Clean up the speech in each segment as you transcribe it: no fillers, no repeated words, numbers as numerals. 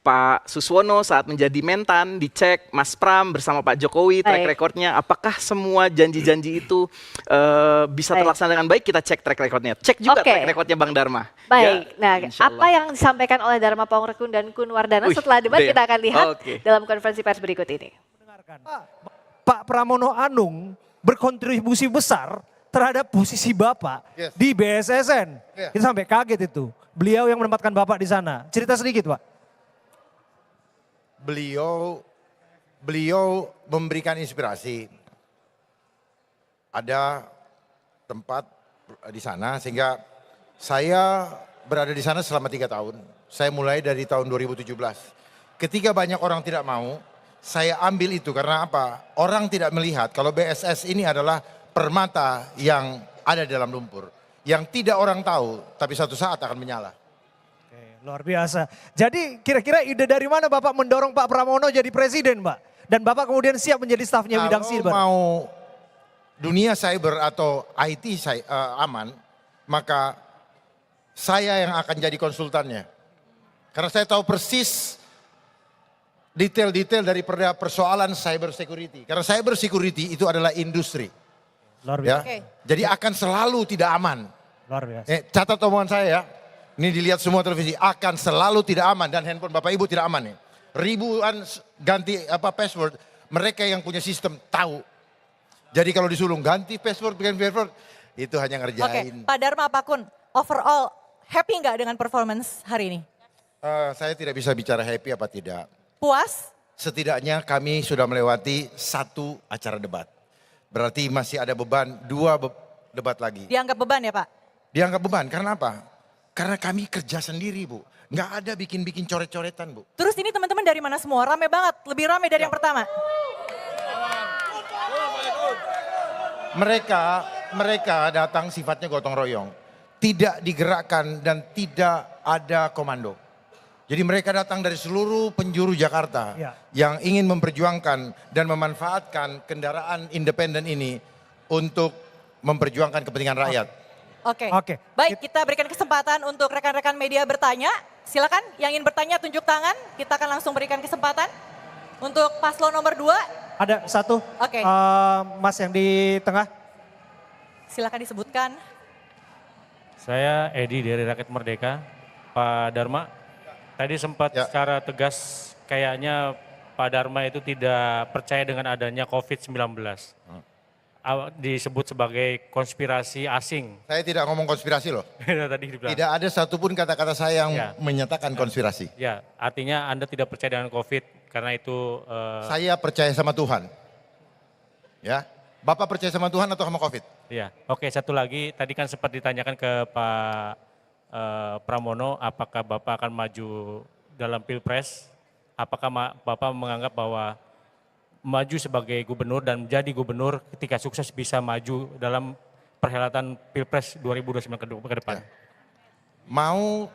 Pak Suswono saat menjadi mentan, dicek Mas Pram bersama Pak Jokowi track recordnya, apakah semua janji-janji itu bisa terlaksana dengan baik? Kita cek track recordnya. Cek juga track recordnya Bang Dharma. Baik, nah apa yang disampaikan oleh Dharma Pongrekun dan Kun Wardana setelah debat kita akan lihat dalam konferensi pers berikut ini. Pak Pramono Anung berkontribusi besar terhadap posisi Bapak di BSSN. Kita sampai kaget itu. Beliau yang menempatkan Bapak di sana. Cerita sedikit Pak. Beliau memberikan inspirasi. Ada tempat di sana sehingga saya berada di sana selama 3 tahun. Saya mulai dari tahun 2017. Ketika banyak orang tidak mau, saya ambil itu karena apa? Orang tidak melihat kalau BSS ini adalah permata yang ada dalam lumpur. Yang tidak orang tahu, tapi suatu saat akan menyala. Luar biasa. Jadi kira-kira ide dari mana Bapak mendorong Pak Pramono jadi presiden Pak? Dan Bapak kemudian siap menjadi stafnya bidang cyber? Kalau mau dunia cyber atau IT aman, maka saya yang akan jadi konsultannya. Karena saya tahu persis detail-detail dari persoalan cyber security. Karena cyber security itu adalah industri. Luar biasa. Ya? Jadi akan selalu tidak aman. Luar biasa. Catat omongan saya ya. Ini dilihat semua televisi, akan selalu tidak aman dan handphone Bapak Ibu tidak aman nih. Ribuan ganti password, mereka yang punya sistem tahu. Jadi kalau disulung ganti password, itu hanya ngerjain. Pak Dharma, Pak Kun, overall happy nggak dengan performance hari ini? Saya tidak bisa bicara happy apa tidak. Puas? Setidaknya kami sudah melewati 1 acara debat. Berarti masih ada beban 2 debat lagi. Dianggap beban ya Pak? Dianggap beban, karena apa? Karena kami kerja sendiri Bu, nggak ada bikin-bikin coret-coretan Bu. Terus ini teman-teman dari mana semua? Rame banget, lebih rame dari yang pertama. Mereka datang sifatnya gotong royong. Tidak digerakkan dan tidak ada komando. Jadi mereka datang dari seluruh penjuru Jakarta yang ingin memperjuangkan dan memanfaatkan kendaraan independen ini untuk memperjuangkan kepentingan rakyat. Oke. Baik, kita berikan kesempatan untuk rekan-rekan media bertanya. Silakan yang ingin bertanya tunjuk tangan. Kita akan langsung berikan kesempatan. Untuk paslon nomor 2. Ada 1. Mas yang di tengah. Silakan disebutkan. Saya Edi dari Rakyat Merdeka. Pak Dharma, tadi sempat secara tegas kayaknya Pak Dharma itu tidak percaya dengan adanya COVID-19. Disebut sebagai konspirasi asing. Saya tidak ngomong konspirasi loh. Tadi dibilang. Tidak ada satupun kata-kata saya yang menyatakan konspirasi. Ya, artinya Anda tidak percaya dengan COVID karena itu... Saya percaya sama Tuhan. Ya, Bapak percaya sama Tuhan atau sama COVID? Ya, oke, satu lagi. Tadi kan sempat ditanyakan ke Pak Pramono, apakah Bapak akan maju dalam Pilpres? Apakah Bapak menganggap bahwa maju sebagai gubernur dan menjadi gubernur ketika sukses bisa maju dalam perhelatan Pilpres 2029 ke depan? Mau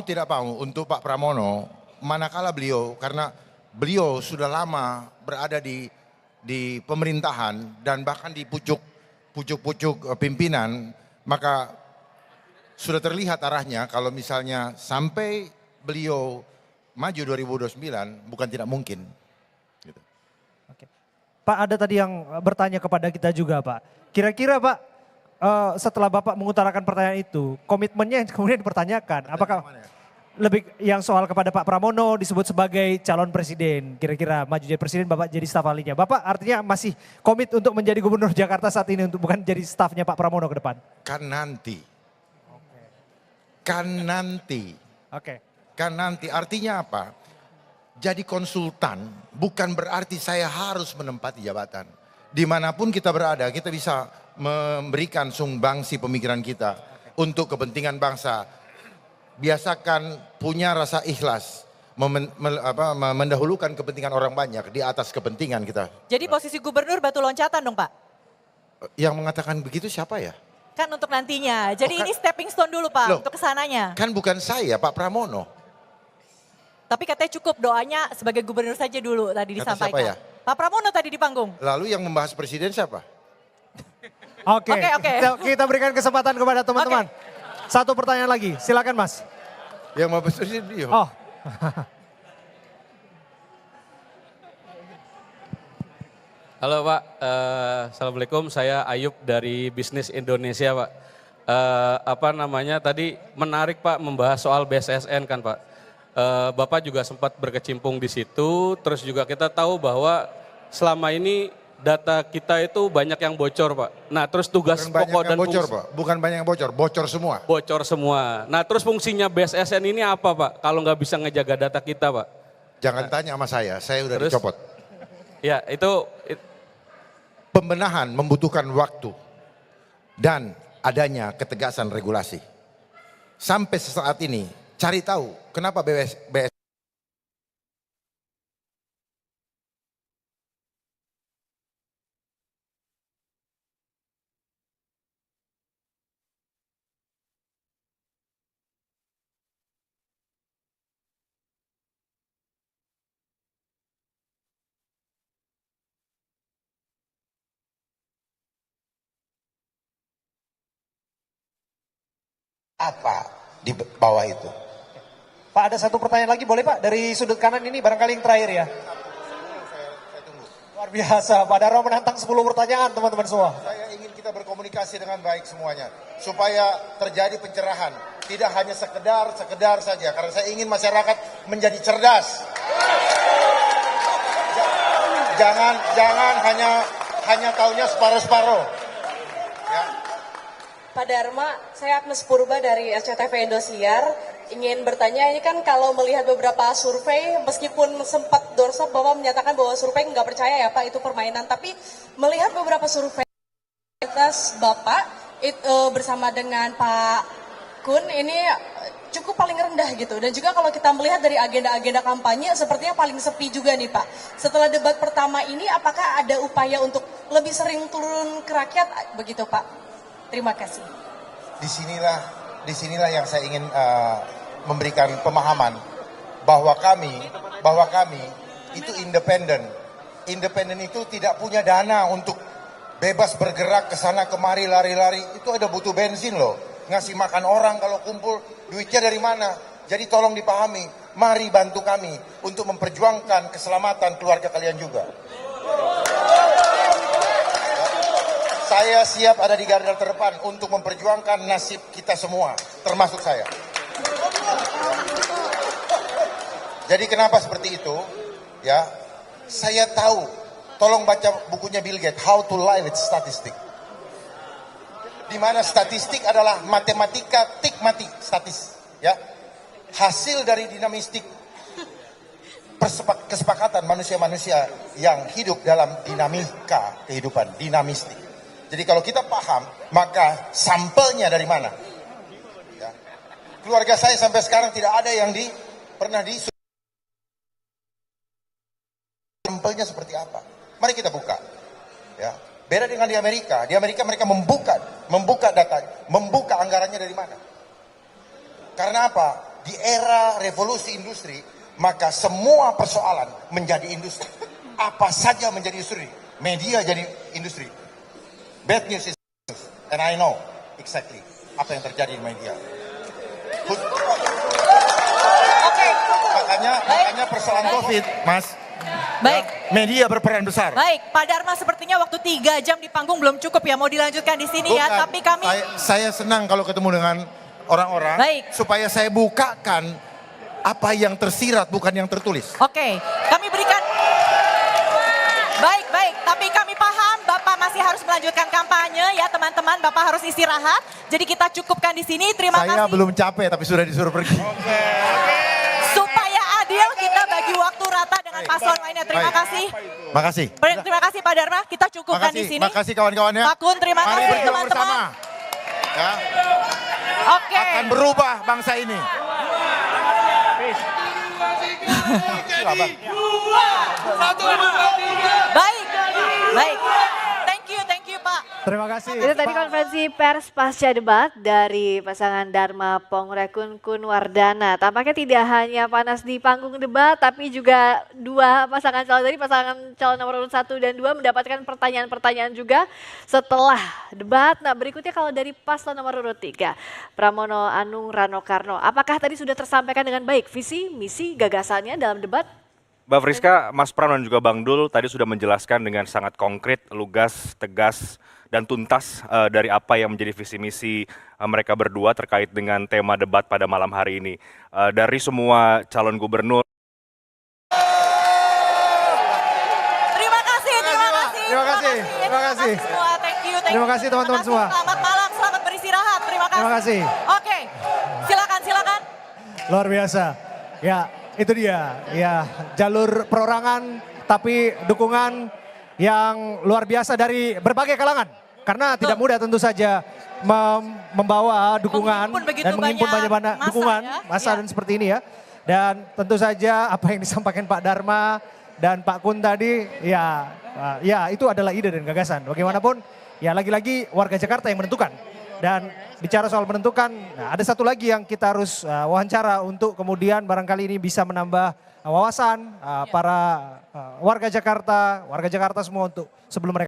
tidak mau untuk Pak Pramono, manakala beliau, karena beliau sudah lama berada di pemerintahan dan bahkan di pucuk-pucuk pimpinan, maka sudah terlihat arahnya kalau misalnya sampai beliau maju 2029 bukan tidak mungkin. Pak, ada tadi yang bertanya kepada kita juga Pak. Kira-kira Pak, setelah Bapak mengutarakan pertanyaan itu, komitmennya yang kemudian dipertanyakan. Apakah lebih yang soal kepada Pak Pramono disebut sebagai calon presiden. Kira-kira maju jadi presiden, Bapak jadi staf ahlinya. Bapak artinya masih komit untuk menjadi gubernur Jakarta saat ini, untuk bukan jadi stafnya Pak Pramono ke depan? Kan nanti. Kan nanti. Kan nanti, artinya apa? Jadi konsultan bukan berarti saya harus menempati jabatan. Dimanapun kita berada, kita bisa memberikan sumbangsi pemikiran kita untuk kepentingan bangsa. Biasakan punya rasa ikhlas, mendahulukan kepentingan orang banyak di atas kepentingan kita. Jadi posisi gubernur batu loncatan dong Pak? Yang mengatakan begitu siapa ya? Kan untuk nantinya, jadi ini stepping stone dulu Pak untuk kesananya. Kan bukan saya, Pak Pramono. Tapi katanya cukup doanya sebagai gubernur saja dulu tadi disampaikan. Kata siapa ya? Pak Pramono tadi di panggung. Lalu yang membahas presiden siapa? Oke. Kita berikan kesempatan kepada teman-teman. Satu pertanyaan lagi, silakan Mas. Yang membahas presiden beliau. Oh, Halo Pak, Assalamualaikum, saya Ayub dari Bisnis Indonesia Pak. Tadi menarik Pak membahas soal BSSN kan Pak. Bapak juga sempat berkecimpung di situ, terus juga kita tahu bahwa selama ini data kita itu banyak yang bocor Pak. Nah terus tugas pokok dan bocor Pak, bukan banyak yang bocor, bocor semua. Bocor semua. Nah terus fungsinya BSSN ini apa Pak kalau nggak bisa ngejaga data kita Pak? Jangan tanya sama saya udah Terus? dicopot. Ya itu Pembenahan membutuhkan waktu dan adanya ketegasan regulasi. Sampai saat ini cari tahu kenapa BS apa di bawah itu. Pak, ada satu pertanyaan lagi boleh Pak? Dari sudut kanan ini barangkali yang terakhir ya. Luar biasa, Pak Darma menantang 10 pertanyaan teman-teman semua. Saya ingin kita berkomunikasi dengan baik semuanya. Supaya terjadi pencerahan. Tidak hanya sekedar saja. Karena saya ingin masyarakat menjadi cerdas. Jangan hanya taunya separuh-separuh. Ya. Pak Darma, saya Agnes Purba dari SCTV Indosiar. Ingin bertanya, ini kan kalau melihat beberapa survei, meskipun sempat doorstop Bapak menyatakan bahwa survei nggak percaya ya Pak, itu permainan. Tapi melihat beberapa survei Bapak bersama dengan Pak Kun ini cukup paling rendah gitu. Dan juga kalau kita melihat dari agenda-agenda kampanye, sepertinya paling sepi juga nih Pak. Setelah debat pertama ini, apakah ada upaya untuk lebih sering turun ke rakyat begitu Pak? Terima kasih. Disinilah yang saya ingin memberikan pemahaman bahwa kami itu independen. Independen itu tidak punya dana untuk bebas bergerak ke sana kemari lari-lari. Itu ada butuh bensin loh. Ngasih makan orang kalau kumpul duitnya dari mana? Jadi tolong dipahami. Mari bantu kami untuk memperjuangkan keselamatan keluarga kalian juga. Saya siap ada di garda terdepan untuk memperjuangkan nasib kita semua, termasuk saya. Jadi kenapa seperti itu? Ya, saya tahu. Tolong baca bukunya Bill Gates, How to Lie with Statistics. Di mana statistik adalah matematika tik mati statis. Ya, hasil dari dinamistik kesepakatan manusia-manusia yang hidup dalam dinamika kehidupan, dinamistik. Jadi kalau kita paham, maka sampelnya dari mana? Ya. Keluarga saya sampai sekarang tidak ada yang pernah sampelnya seperti apa. Mari kita buka. Ya. Beda dengan di Amerika. Di Amerika mereka membuka data, membuka anggarannya dari mana. Karena apa? Di era revolusi industri, maka semua persoalan menjadi industri. Apa saja menjadi industri. Media jadi industri. Bad news is news, and I know exactly apa yang terjadi di media. Makanya persoalan COVID, Mas. Baik. Media berperan besar. Baik, Pak Darma sepertinya waktu 3 jam di panggung belum cukup ya, mau dilanjutkan di sini ya. Tapi kami saya senang kalau ketemu dengan orang-orang. Baik. Supaya saya bukakan apa yang tersirat bukan yang tertulis. Oke, kami berikan. Baik, tapi kami paham Bapak masih harus melanjutkan kampanye ya teman-teman, Bapak harus istirahat. Jadi kita cukupkan di sini, terima kasih. Saya belum capek tapi sudah disuruh pergi. Supaya adil kita bagi waktu rata dengan paslon lainnya, terima kasih. Makasih. Terima kasih Pak Darma, kita cukupkan di sini. Makasih kawan-kawannya. Pak Kun, terima Mari kasih berjuang teman-teman. bersama. Ya. Oke. Akan berubah bangsa ini. Baik. Thank you Pak. Terima kasih. Itu tadi konferensi pers pasca debat dari pasangan Darma Pongrekun Kunwardana. Tampaknya tidak hanya panas di panggung debat, tapi juga dua pasangan calon tadi, pasangan calon nomor urut 1 dan 2 mendapatkan pertanyaan-pertanyaan juga setelah debat. Nah berikutnya kalau dari paslon nomor urut 3, Pramono Anung Rano Karno. Apakah tadi sudah tersampaikan dengan baik visi, misi, gagasannya dalam debat? Mbak Friska, Mas Pram dan juga Bang Dul tadi sudah menjelaskan dengan sangat konkret, lugas, tegas, dan tuntas dari apa yang menjadi visi misi mereka berdua terkait dengan tema debat pada malam hari ini. Dari semua calon gubernur. Terima kasih semua. Thank you. Terima kasih teman-teman semua. Selamat malam, selamat beristirahat. Terima kasih. Terima kasih. Oke, silakan. Luar biasa. Ya, itu dia. Ya, jalur perorangan tapi dukungan yang luar biasa dari berbagai kalangan. Karena tidak mudah tentu saja membawa dukungan dan menghimpun banyak dukungan massa dan seperti ini ya. Dan tentu saja apa yang disampaikan Pak Dharma dan Pak Kun tadi ya itu adalah ide dan gagasan. Bagaimanapun ya lagi-lagi warga Jakarta yang menentukan. Dan bicara soal menentukan, nah ada satu lagi yang kita harus wawancara untuk kemudian barangkali ini bisa menambah wawasan para warga Jakarta semua untuk sebelum mereka